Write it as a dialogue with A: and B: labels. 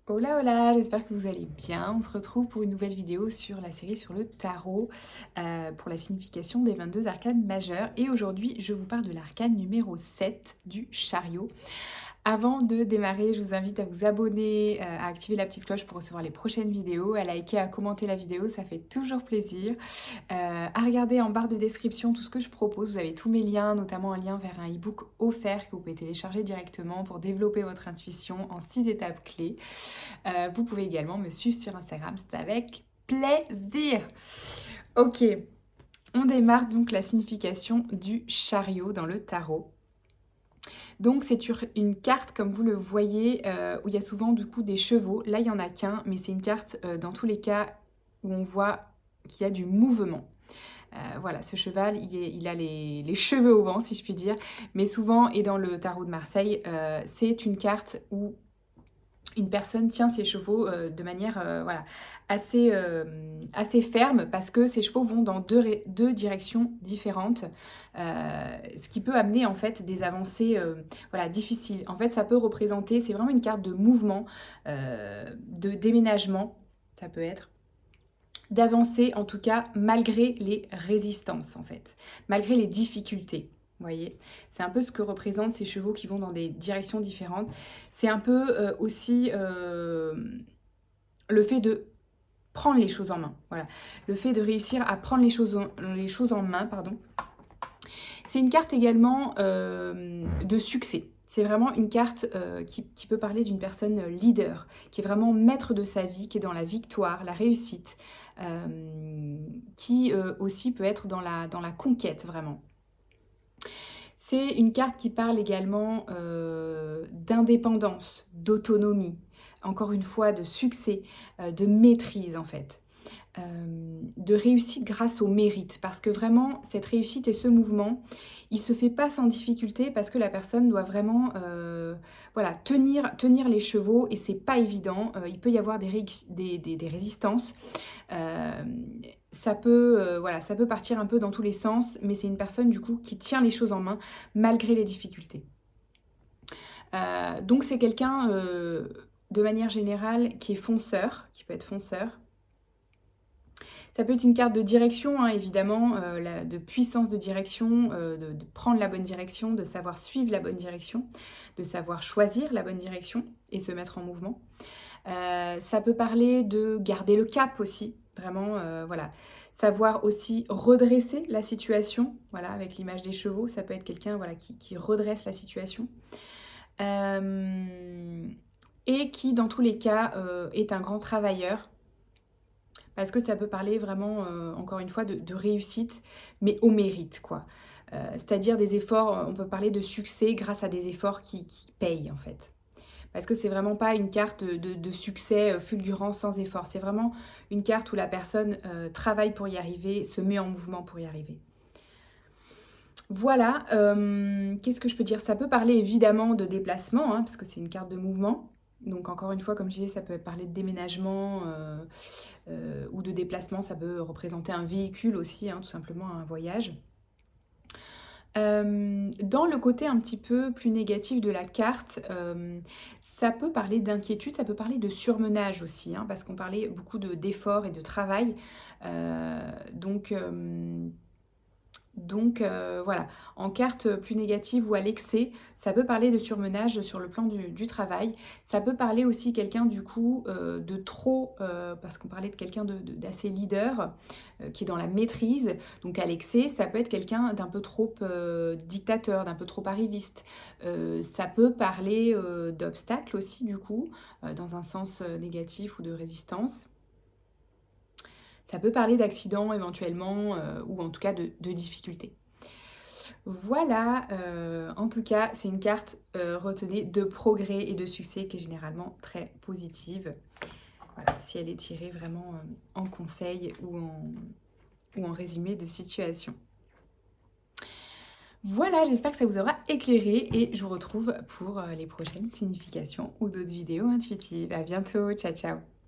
A: Hola hola, j'espère que vous allez bien. On se retrouve pour une nouvelle vidéo sur la série sur le tarot pour la signification des 22 arcanes majeures. Et aujourd'hui, je vous parle de l'arcane numéro 7 du chariot. Avant de démarrer, je vous invite à vous abonner, à activer la petite cloche pour recevoir les prochaines vidéos, à liker, à commenter la vidéo, ça fait toujours plaisir. À regarder en barre de description tout ce que je propose, vous avez tous mes liens, notamment un lien vers un e-book offert que vous pouvez télécharger directement pour développer votre intuition en 6 étapes clés. Vous pouvez également me suivre sur Instagram, c'est avec plaisir. Ok, on démarre donc la signification du chariot dans le tarot. Donc c'est une carte, comme vous le voyez, où il y a souvent du coup des chevaux. Là, il n'y en a qu'un, mais c'est une carte dans tous les cas où on voit qu'il y a du mouvement. Voilà, ce cheval, il a les cheveux au vent, si je puis dire. Mais souvent, et dans le tarot de Marseille, c'est une carte où une personne tient ses chevaux de manière voilà, assez ferme parce que ces chevaux vont dans deux directions différentes, ce qui peut amener en fait des avancées voilà, difficiles. En fait, ça peut représenter, c'est vraiment une carte de mouvement, de déménagement, ça peut être d'avancer en tout cas malgré les résistances en fait, malgré les difficultés. Vous voyez, c'est un peu ce que représentent ces chevaux qui vont dans des directions différentes. C'est un peu aussi le fait de prendre les choses en main. Voilà, le fait de réussir à prendre les choses en main, pardon. C'est une carte également de succès. C'est vraiment une carte qui peut parler d'une personne leader, qui est vraiment maître de sa vie, qui est dans la victoire, la réussite, qui aussi peut être dans la conquête vraiment. C'est une carte qui parle également d'indépendance, d'autonomie, encore une fois de succès, de maîtrise en fait. De réussite grâce au mérite. Parce que vraiment, cette réussite et ce mouvement, il se fait pas sans difficulté parce que la personne doit vraiment voilà, tenir les chevaux et c'est pas évident. Il peut y avoir des résistances. Voilà, ça peut partir un peu dans tous les sens, mais c'est une personne du coup qui tient les choses en main malgré les difficultés. Donc c'est quelqu'un de manière générale qui est fonceur, qui peut être fonceur. Ça peut être une carte de direction, hein, évidemment, de puissance de direction, de prendre la bonne direction, de savoir suivre la bonne direction, de savoir choisir la bonne direction et se mettre en mouvement. Ça peut parler de garder le cap aussi, vraiment, voilà. Savoir aussi redresser la situation, voilà, avec l'image des chevaux, ça peut être quelqu'un voilà, qui redresse la situation. Et qui, dans tous les cas, est un grand travailleur. Parce que ça peut parler vraiment, encore une fois, de réussite, mais au mérite, quoi. C'est-à-dire des efforts, on peut parler de succès grâce à des efforts qui payent, en fait. Parce que c'est vraiment pas une carte de succès fulgurant sans effort. C'est vraiment une carte où la personne travaille pour y arriver, se met en mouvement pour y arriver. Voilà, qu'est-ce que je peux dire? Ça peut parler évidemment de déplacement, hein, parce que c'est une carte de mouvement. Donc encore une fois, comme je disais, ça peut parler de déménagement ou de déplacement. Ça peut représenter un véhicule aussi, hein, tout simplement un voyage. Dans le côté un petit peu plus négatif de la carte, ça peut parler d'inquiétude, ça peut parler de surmenage aussi, hein, parce qu'on parlait beaucoup d'efforts et de travail. Donc, voilà, en carte plus négative ou à l'excès, ça peut parler de surmenage sur le plan du travail. Ça peut parler aussi quelqu'un du coup de trop, parce qu'on parlait de quelqu'un d'assez leader, qui est dans la maîtrise. Donc à l'excès, ça peut être quelqu'un d'un peu trop dictateur, d'un peu trop arriviste. Ça peut parler d'obstacles aussi du coup, dans un sens négatif ou de résistance. Ça peut parler d'accidents éventuellement, ou en tout cas de difficultés. Voilà, en tout cas, c'est une carte, retenez, de progrès et de succès qui est généralement très positive. Voilà, si elle est tirée vraiment en conseil ou en résumé de situation. Voilà, j'espère que ça vous aura éclairé et je vous retrouve pour les prochaines significations ou d'autres vidéos intuitives. À bientôt, ciao ciao!